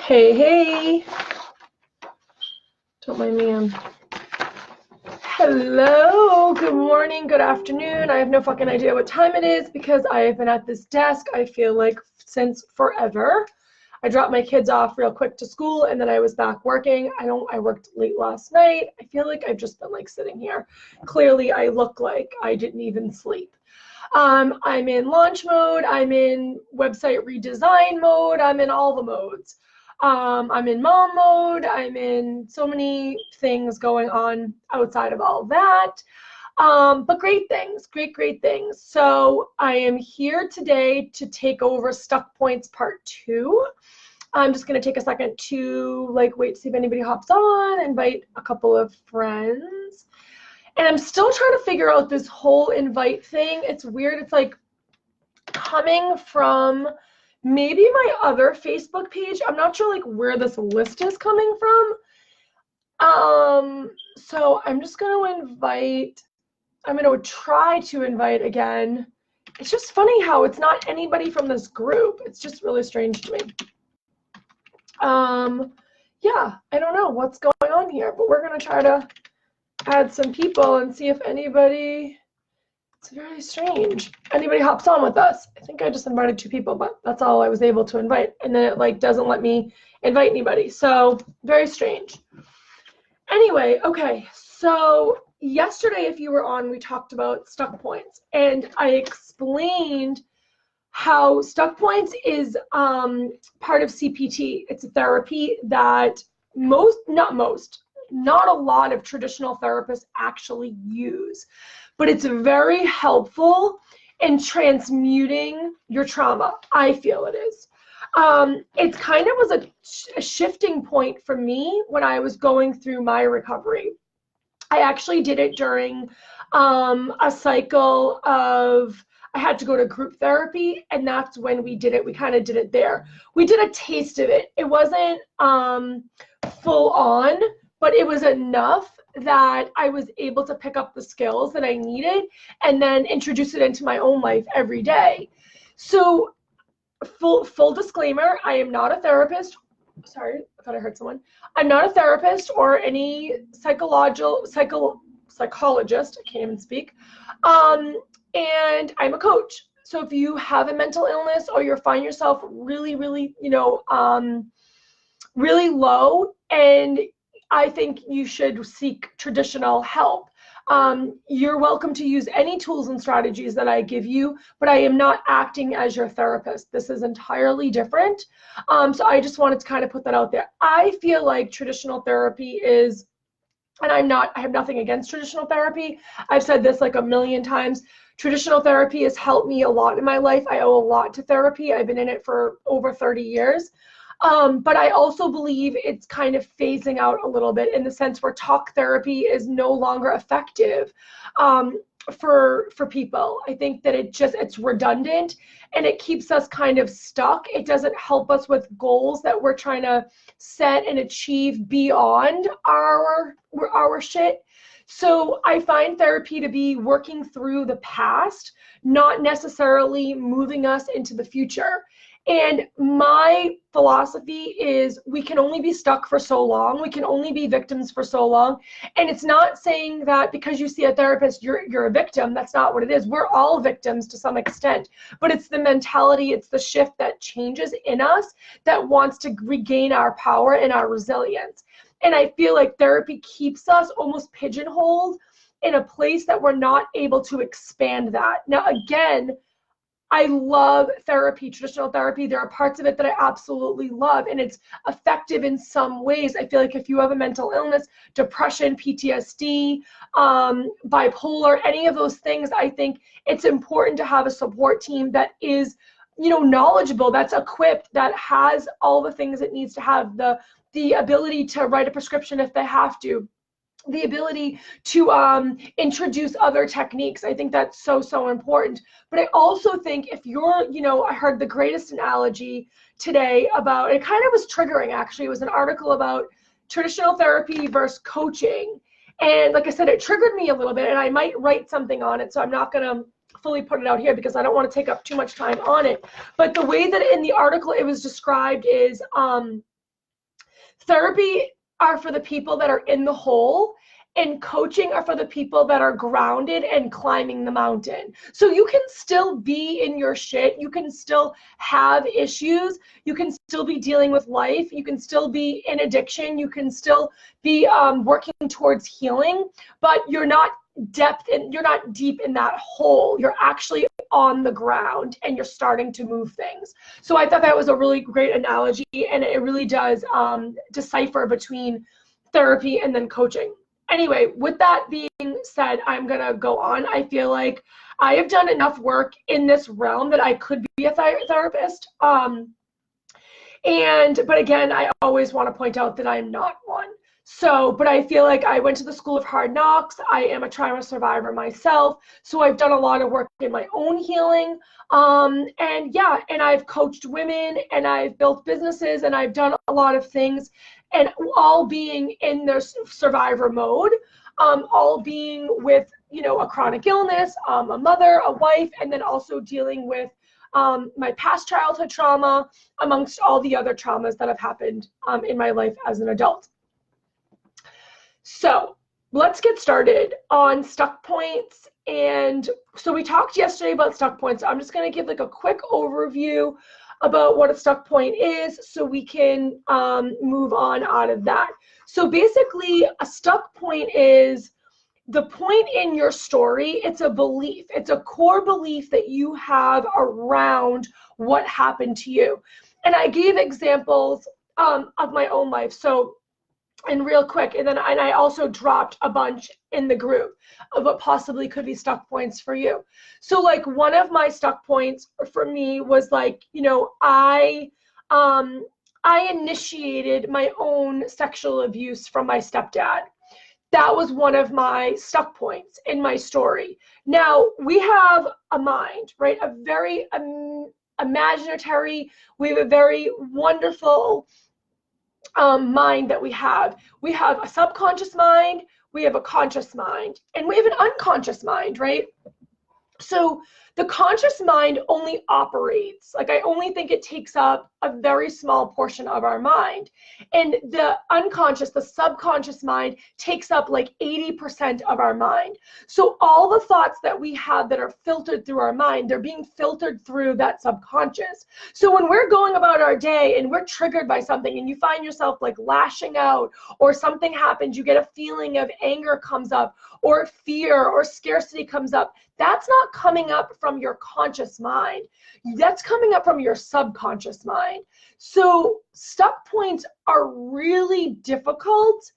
Hey, hey. Don't mind me. Hello. Good morning. Good afternoon. I have no fucking idea what time it is because I have been at this desk, I feel like, since forever. I dropped my kids off real quick to school and then I was back working. I worked late last night. I feel like I've just been like sitting here. Clearly, I look like I didn't even sleep. I'm in launch mode. I'm in website redesign mode. I'm in all the modes. I'm in mom mode. I'm in so many things going on outside of all that. But great things, great things. So I am here today to take over Stuck Points Part 2. I'm just going to take a second to wait to see if anybody hops on, invite a couple of friends. And I'm still trying to figure out this whole invite thing. It's weird. It's like coming from maybe my other Facebook page. I'm not sure where this list is coming from. So I'm just going to invite. I'm going to try to invite again. It's just funny how it's not anybody from this group. It's just really strange to me. Yeah, I don't know what's going on here, but we're going to try to add some people and see if anybody, it's very strange, anybody hops on with us. I think I just invited 2 people, but that's all I was able to invite. And then it doesn't let me invite anybody. So very strange. Anyway, okay, so yesterday, if you were on, we talked about Stuck Points, and I explained how Stuck Points is part of CPT. It's a therapy that not a lot of traditional therapists actually use, but it's very helpful in transmuting your trauma. I feel it is. It kind of was a shifting point for me when I was going through my recovery. I actually did it during a cycle of, I had to go to group therapy, and that's when we did it. We kind of did it there. We did a taste of it. It wasn't full on, but it was enough that I was able to pick up the skills that I needed and then introduce it into my own life every day. So full disclaimer, I am not a therapist. Sorry, I thought I heard someone. I'm not a therapist or any psychologist. I can't even speak. And I'm a coach. So if you have a mental illness or you find yourself really, really low, and I think you should seek traditional help. You're welcome to use any tools and strategies that I give you, but I am not acting as your therapist. This is entirely different. So I just wanted to kind of put that out there. I feel like traditional therapy is, and I have nothing against traditional therapy. I've said this like a million times. Traditional therapy has helped me a lot in my life. I owe a lot to therapy. I've been in it for over 30 years. But I also believe it's kind of phasing out a little bit in the sense where talk therapy is no longer effective for people. I think that it's redundant and it keeps us kind of stuck. It doesn't help us with goals that we're trying to set and achieve beyond our shit. So I find therapy to be working through the past, not necessarily moving us into the future. And my philosophy is we can only be stuck for so long. We can only be victims for so long. And it's not saying that because you see a therapist, you're a victim. That's not what it is. We're all victims to some extent. But it's the mentality, it's the shift that changes in us that wants to regain our power and our resilience. And I feel like therapy keeps us almost pigeonholed in a place that we're not able to expand that. Now, again, I love therapy, traditional therapy. There are parts of it that I absolutely love, and it's effective in some ways. I feel like if you have a mental illness, depression, PTSD, bipolar, any of those things, I think it's important to have a support team that is, knowledgeable, that's equipped, that has all the things it needs to have, the ability to write a prescription if they have to, the ability to introduce other techniques. I think that's so important. But I also think if you're, I heard the greatest analogy today about, it kind of was triggering actually. It was an article about traditional therapy versus coaching. And like I said, it triggered me a little bit, and I might write something on it. So I'm not going to fully put it out here because I don't want to take up too much time on it. But the way that in the article it was described is Therapy are for the people that are in the hole, and coaching are for the people that are grounded and climbing the mountain. So you can still be in your shit. You can still have issues. You can still be dealing with life. You can still be in addiction. You can still be working towards healing, but you're not you're not deep in that hole. You're actually on the ground and you're starting to move things. So I thought that was a really great analogy, and it really does decipher between therapy and then coaching. Anyway, with that being said, I'm going to go on. I feel like I have done enough work in this realm that I could be a therapist. But again, I always want to point out that I'm not one. So, but I feel like I went to the School of Hard Knocks. I am a trauma survivor myself. So I've done a lot of work in my own healing. And yeah, and I've coached women and I've built businesses and I've done a lot of things, and all being in their survivor mode, all being with, you know, a chronic illness, a mother, a wife, and then also dealing with my past childhood trauma, amongst all the other traumas that have happened in my life as an adult. So let's get started on stuck points. And so we talked yesterday about stuck points. I'm just going to give like a quick overview about what a stuck point is so we can move on out of that. So basically, a stuck point is the point in your story. It's a belief. It's a core belief that you have around what happened to you. And I gave examples of my own life. So, and real quick, and I also dropped a bunch in the group of what possibly could be stuck points for you. So like one of my stuck points for me was like, you know, I initiated my own sexual abuse from my stepdad. That was one of my stuck points in my story. Now we have a mind, right? A very imaginary, we have a very wonderful mind that we have. We have a subconscious mind, we have a conscious mind, and we have an unconscious mind, right? So the conscious mind only operates, like I only think it takes up a very small portion of our mind. And the unconscious, the subconscious mind takes up like 80% of our mind. So all the thoughts that we have that are filtered through our mind, they're being filtered through that subconscious. So when we're going about our day and we're triggered by something and you find yourself like lashing out, or something happens, you get a feeling of anger comes up, or fear or scarcity comes up, that's not coming up from your conscious mind. That's coming up from your subconscious mind. So stuck points are really difficult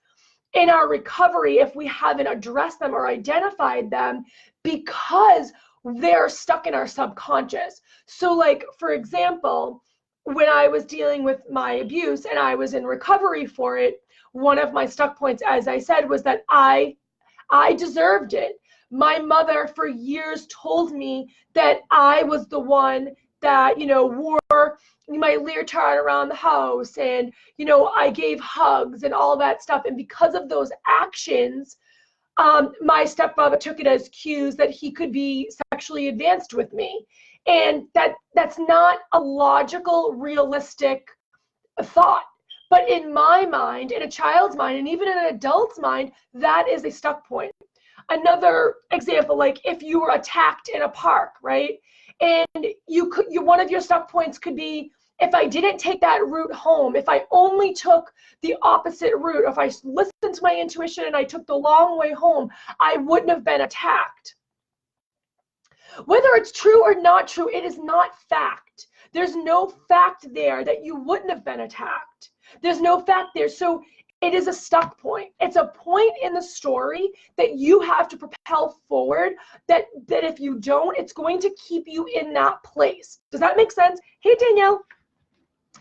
in our recovery if we haven't addressed them or identified them, because they're stuck in our subconscious. So like, for example, when I was dealing with my abuse and I was in recovery for it, one of my stuck points, as I said, was that I deserved it. My mother for years told me that I was the one that, you know, wore my leotard around the house, and, you know, I gave hugs and all that stuff. And because of those actions, my stepfather took it as cues that he could be sexually advanced with me. And that's not a logical, realistic thought. But in my mind, in a child's mind, and even in an adult's mind, that is a stuck point. Another example, like if you were attacked in a park, right? And one of your stuck points could be, if I didn't take that route home, if I only took the opposite route, if I listened to my intuition and I took the long way home, I wouldn't have been attacked. Whether it's true or not true, it is not fact. There's no fact there that you wouldn't have been attacked. There's no fact there. So it is a stuck point. It's a point in the story that you have to propel forward, that if you don't, it's going to keep you in that place. Does that make sense? Hey, Danielle.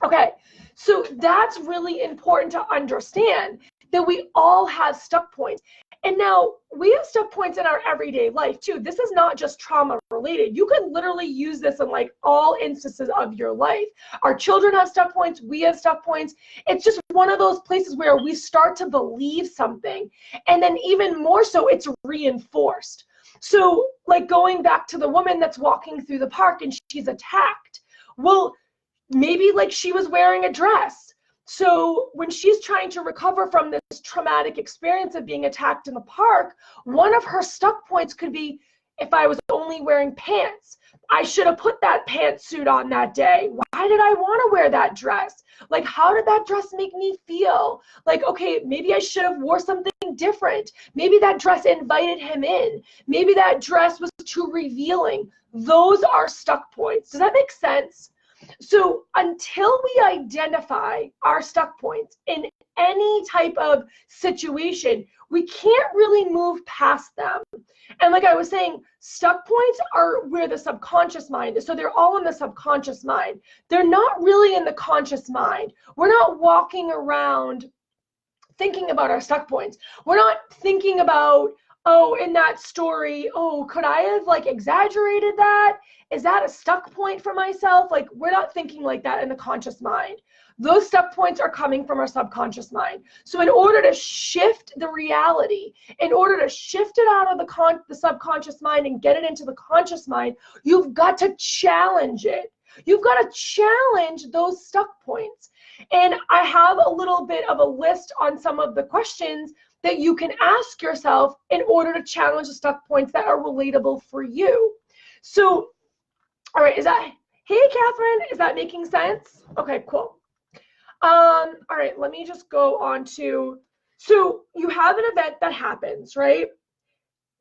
Okay, so that's really important to understand, that we all have stuck points. And now we have stuck points in our everyday life too. This is not just trauma related. You can literally use this in like all instances of your life. Our children have stuck points. We have stuck points. It's just one of those places where we start to believe something, and then even more so, it's reinforced. So like going back to the woman that's walking through the park and she's attacked. Well, maybe like she was wearing a dress. So when she's trying to recover from this traumatic experience of being attacked in the park, one of her stuck points could be, if I was only wearing pants, I should have put that pantsuit on that day. Why did I want to wear that dress? Like, how did that dress make me feel? Like, okay, maybe I should have wore something different. Maybe that dress invited him in. Maybe that dress was too revealing. Those are stuck points. Does that make sense? So until we identify our stuck points in any type of situation, we can't really move past them. And like I was saying, stuck points are where the subconscious mind is. So they're all in the subconscious mind. They're not really in the conscious mind. We're not walking around thinking about our stuck points. We're not thinking about, oh, in that story, oh, could I have like exaggerated that? Is that a stuck point for myself? Like, we're not thinking like that in the conscious mind. Those stuck points are coming from our subconscious mind. So in order to shift the reality, in order to shift it out of the subconscious mind and get it into the conscious mind, you've got to challenge it. You've got to challenge those stuck points. And I have a little bit of a list on some of the questions that you can ask yourself in order to challenge the stuck points that are relatable for you. So, all right, hey, Catherine, is that making sense? Okay, cool. All right, let me just go on to, so you have an event that happens, right?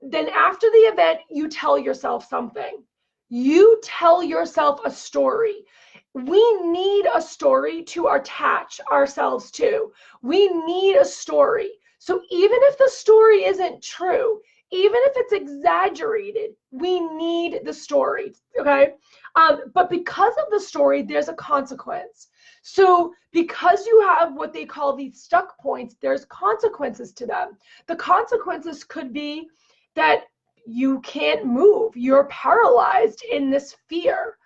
Then after the event, you tell yourself something. You tell yourself a story. We need a story to attach ourselves to. We need a story. So even if the story isn't true, even if it's exaggerated, we need the story, okay? But because of the story, there's a consequence. So because you have what they call these stuck points, there's consequences to them. The consequences could be that you can't move. You're paralyzed in this fear.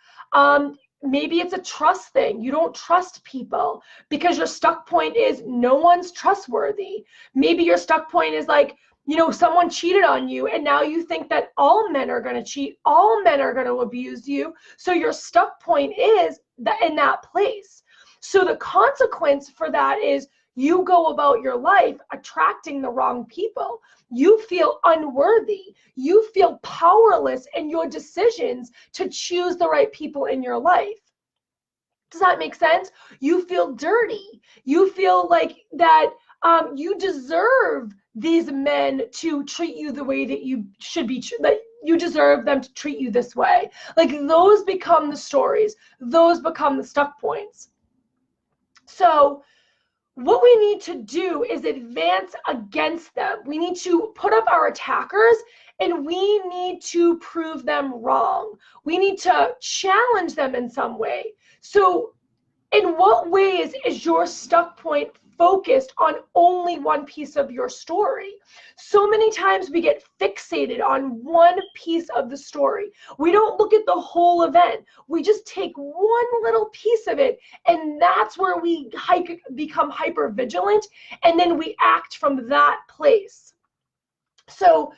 Maybe it's a trust thing. You don't trust people because your stuck point is no one's trustworthy. Maybe your stuck point is like, you know, someone cheated on you and now you think that all men are going to cheat, all men are going to abuse you. So your stuck point is that in that place. So the consequence for that is you go about your life attracting the wrong people. You feel unworthy. You feel powerless in your decisions to choose the right people in your life. Does that make sense? You feel dirty. You feel like that you deserve these men to treat you the way that you should be, that you deserve them to treat you this way. Like, those become the stories. Those become the stuck points. So what we need to do is advance against them. We need to put up our attackers and we need to prove them wrong. We need to challenge them in some way. So in what ways is your stuck point focused on only one piece of your story? So many times we get fixated on one piece of the story. We don't look at the whole event. We just take one little piece of it, and that's where we become hyper vigilant, and then we act from that place. So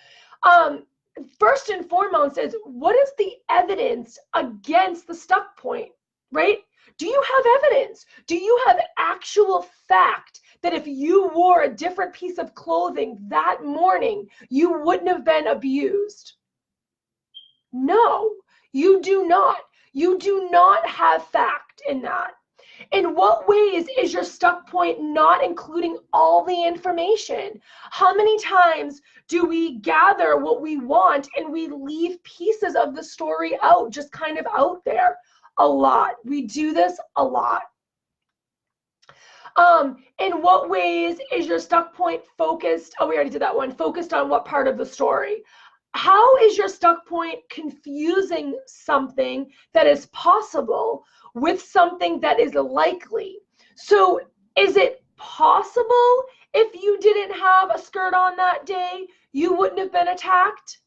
first and foremost is, what is the evidence against the stuck point, right? Do you have evidence? Do you have actual fact that if you wore a different piece of clothing that morning, you wouldn't have been abused? No, you do not. You do not have fact in that. In what ways is your stuck point not including all the information? How many times do we gather what we want and we leave pieces of the story out, just kind of out there? A lot. We do this a lot. In what ways is your stuck point focused? Oh, we already did that one. Focused on what part of the story? How is your stuck point confusing something that is possible with something that is likely? So is it possible if you didn't have a skirt on that day, you wouldn't have been attacked?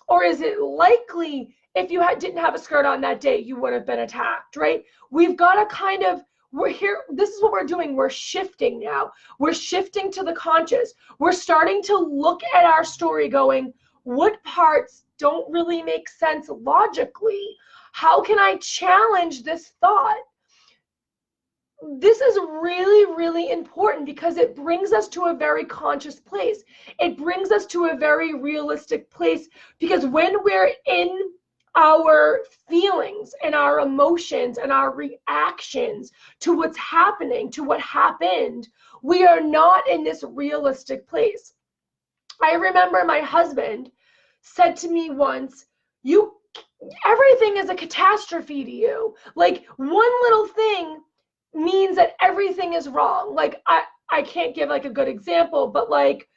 Or is it likely if you didn't have a skirt on that day, you would have been attacked, right? We've got to kind of, we're here, this is what we're doing. We're shifting now. We're shifting to the conscious. We're starting to look at our story going, what parts don't really make sense logically? How can I challenge this thought? this is really, really important because it brings us to a very conscious place. It brings us to a very realistic place, because when we're in our feelings and our emotions and our reactions to what's happening, to what happened, we are not in this realistic place. I remember my husband said to me once, "You, everything is a catastrophe to you. Like, one little thing means that everything is wrong." Like, I can't give like a good example, but like,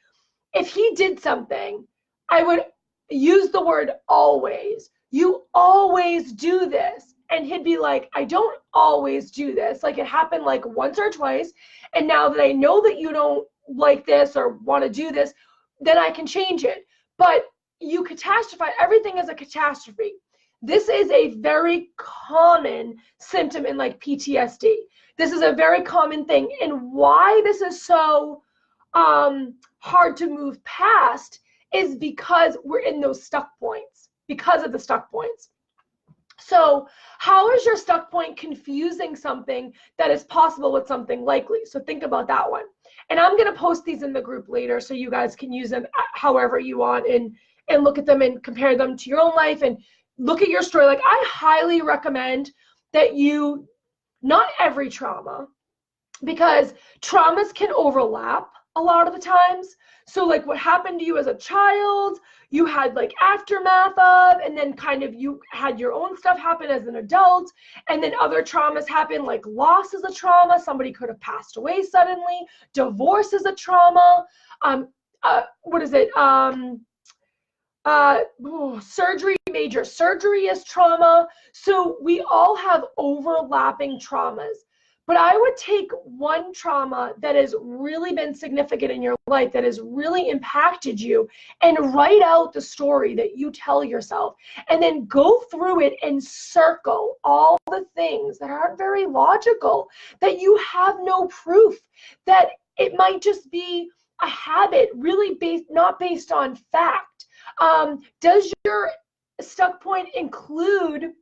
if he did something, I would use the word always. "You always do this." And he'd be like, "I don't always do this. Like, it happened like once or twice. And now that I know that you don't like this or want to do this, then I can change it. But you catastrophize, everything is a catastrophe." This is a very common symptom in like PTSD. This is a very common thing. And why this is so hard to move past is because we're in those stuck points, because of the stuck points. So how is your stuck point confusing something that is possible with something likely? So think about that one. And I'm going to post these in the group later so you guys can use them however you want, and look at them and compare them to your own life and look at your story. Like, I highly recommend that you, not every trauma, because traumas can overlap a lot of the times. So like, what happened to you as a child, you had like aftermath of, and then kind of you had your own stuff happen as an adult, and then other traumas happen, like loss is a trauma. Somebody could have passed away suddenly. Divorce is a trauma. What is it? Surgery, major surgery is trauma. So we all have overlapping traumas. But I would take one trauma that has really been significant in your life, that has really impacted you, and write out the story that you tell yourself, and then go through it and circle all the things that aren't very logical, that you have no proof, that it might just be a habit, really not based on fact. Does your stuck point include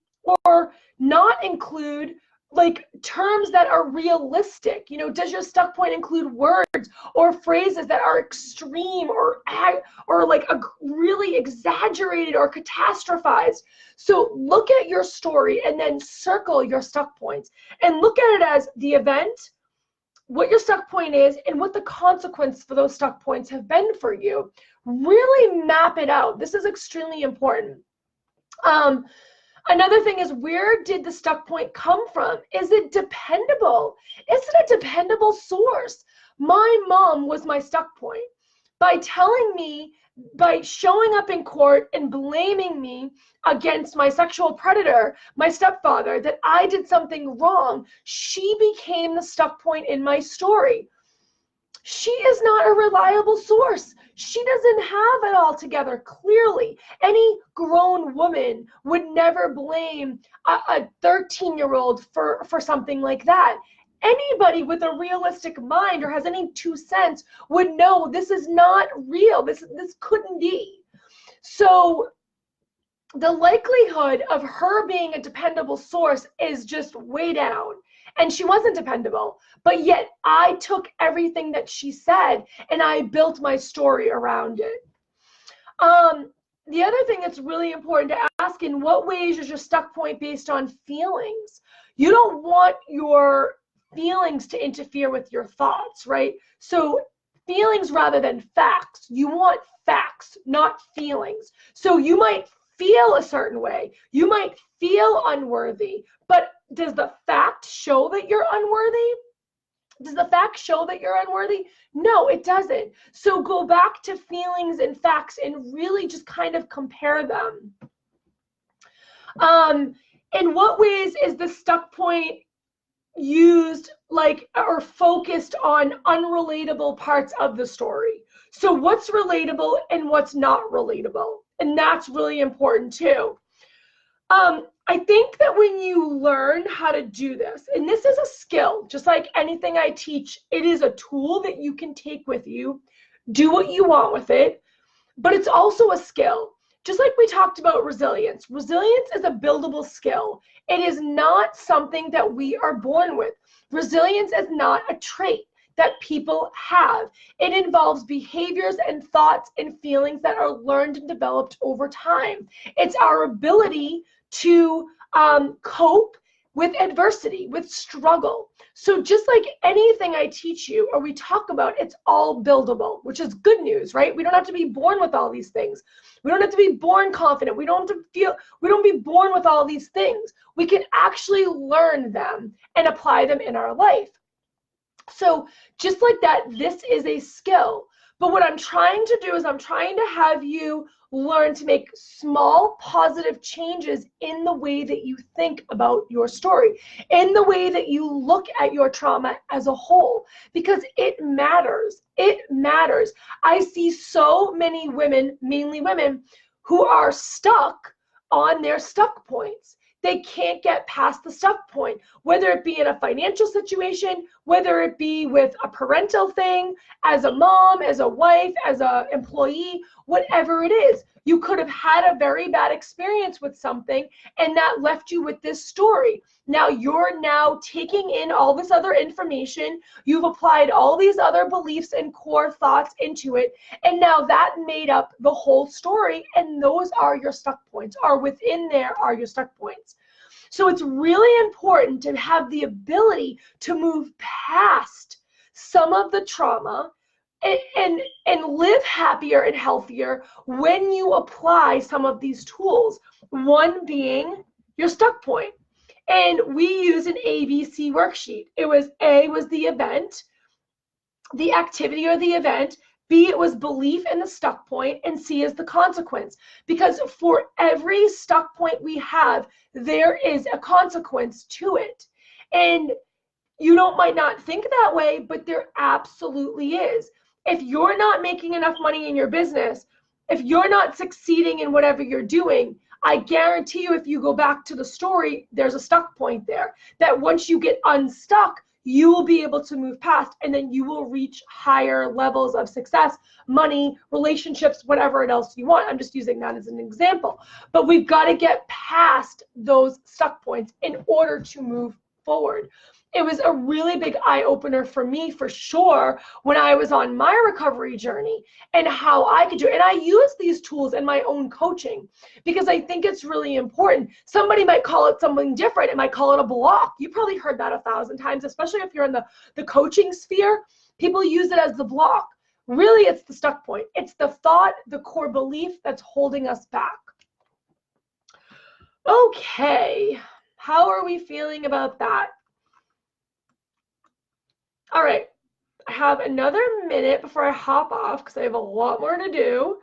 or not include like terms that are realistic? You know, does your stuck point include words or phrases that are extreme or like really exaggerated or catastrophized? So look at your story and then circle your stuck points and look at it as the event, what your stuck point is, and what the consequence for those stuck points have been for you. Really map it out. This is extremely important. Another thing is, where did the stuck point come from? Is it dependable? Is it a dependable source? My mom was my stuck point. By telling me, by showing up in court and blaming me against my sexual predator, my stepfather, that I did something wrong, she became the stuck point in my story. She is not a reliable source. She doesn't have it all together. Clearly, any grown woman would never blame a 13-year-old for something like that. Anybody with a realistic mind or has any 2 cents would know this is not real. This couldn't be. So the likelihood of her being a dependable source is just way down. And she wasn't dependable, but yet I took everything that she said and I built my story around it. The other thing that's really important to ask, in what ways is your stuck point based on feelings? You don't want your feelings to interfere with your thoughts, right? So feelings rather than facts. You want facts, not feelings. So you might feel a certain way. You might feel unworthy, but does the fact show that you're unworthy? Does the fact show that you're unworthy? No, it doesn't. So go back to feelings and facts and really just kind of compare them. In what ways is the stuck point used like or focused on unrelatable parts of the story? So what's relatable and what's not relatable? And that's really important too. I think that when you learn how to do this, and this is a skill, just like anything I teach, it is a tool that you can take with you, do what you want with it, but it's also a skill. Just like we talked about resilience. Resilience is a buildable skill. It is not something that we are born with. Resilience is not a trait that people have. It involves behaviors and thoughts and feelings that are learned and developed over time. It's our ability to cope with adversity, with struggle. So just like anything I teach you or we talk about, it's all buildable, which is good news, right? We don't have to be born with all these things. We don't have to be born confident. We don't have to feel, we don't be born with all these things. We can actually learn them and apply them in our life. So just like that, this is a skill. But what I'm trying to do is I'm trying to have you learn to make small positive changes in the way that you think about your story, in the way that you look at your trauma as a whole, because it matters. It matters. I see so many women, mainly women, who are stuck on their stuck points. They can't get past the stuck point, whether it be in a financial situation, whether it be with a parental thing, as a mom, as a wife, as an employee, whatever it is. You could have had a very bad experience with something and that left you with this story. Now you're now taking in all this other information. You've applied all these other beliefs and core thoughts into it. And now that made up the whole story. And those are your stuck points, or within there are your stuck points. So it's really important to have the ability to move past some of the trauma and live happier and healthier when you apply some of these tools. One being your stuck point. And we use an ABC worksheet. It was A was the event, the activity or the event, B, it was belief in the stuck point, and C is the consequence. Because for every stuck point we have, there is a consequence to it. And you might not think that way, but there absolutely is. If you're not making enough money in your business, if you're not succeeding in whatever you're doing, I guarantee you, if you go back to the story, there's a stuck point there. That once you get unstuck, you will be able to move past, and then you will reach higher levels of success, money, relationships, whatever else you want. I'm just using that as an example. But we've got to get past those stuck points in order to move forward. It was a really big eye-opener for me, for sure, when I was on my recovery journey and how I could do it. And I use these tools in my own coaching because I think it's really important. Somebody might call it something different. It might call it a block. You probably heard that 1,000 times, especially if you're in the coaching sphere. People use it as the block. Really, it's the stuck point. It's the thought, the core belief that's holding us back. Okay, how are we feeling about that? All right, I have another minute before I hop off because I have a lot more to do.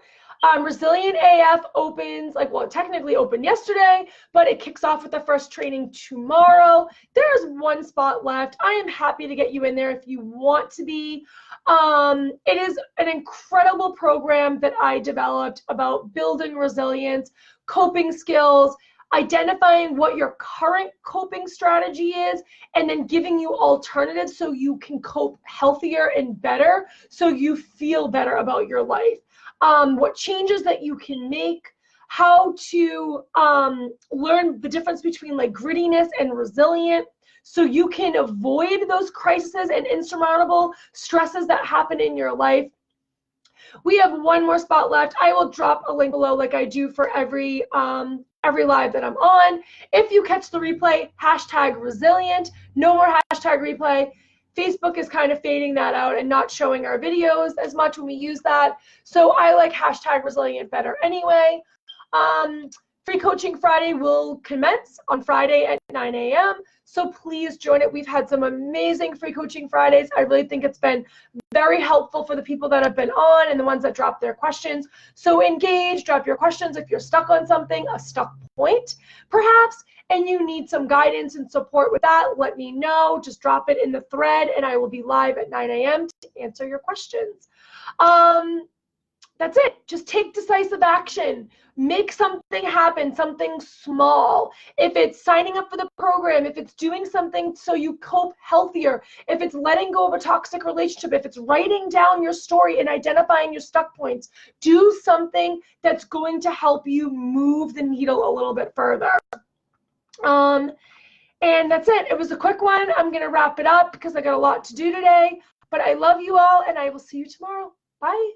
Resilient AF opens, it technically opened yesterday, but it kicks off with the first training tomorrow. There's one spot left. I am happy to get you in there if you want to be. It is an incredible program that I developed about building resilience, coping skills, identifying what your current coping strategy is, and then giving you alternatives so you can cope healthier and better, so you feel better about your life. What changes that you can make, how to learn the difference between grittiness and resilient, so you can avoid those crises and insurmountable stresses that happen in your life. We have one more spot left. I will drop a link below like I do for every live that I'm on. If you catch the replay, #resilient, no more #replay. Facebook is kind of fading that out and not showing our videos as much when we use that. So I like #resilient better anyway. Free Coaching Friday will commence on Friday at 9 a.m. So please join it. We've had some amazing Free Coaching Fridays. I really think it's been very helpful for the people that have been on and the ones that dropped their questions. So engage, drop your questions if you're stuck on something, a stuck point perhaps, and you need some guidance and support with that, let me know. Just drop it in the thread and I will be live at 9 a.m. to answer your questions. That's it. Just take decisive action. Make something happen, something small. If it's signing up for the program, if it's doing something so you cope healthier, if it's letting go of a toxic relationship, if it's writing down your story and identifying your stuck points, do something that's going to help you move the needle a little bit further. And that's it. It was a quick one. I'm going to wrap it up because I got a lot to do today. But I love you all, and I will see you tomorrow. Bye.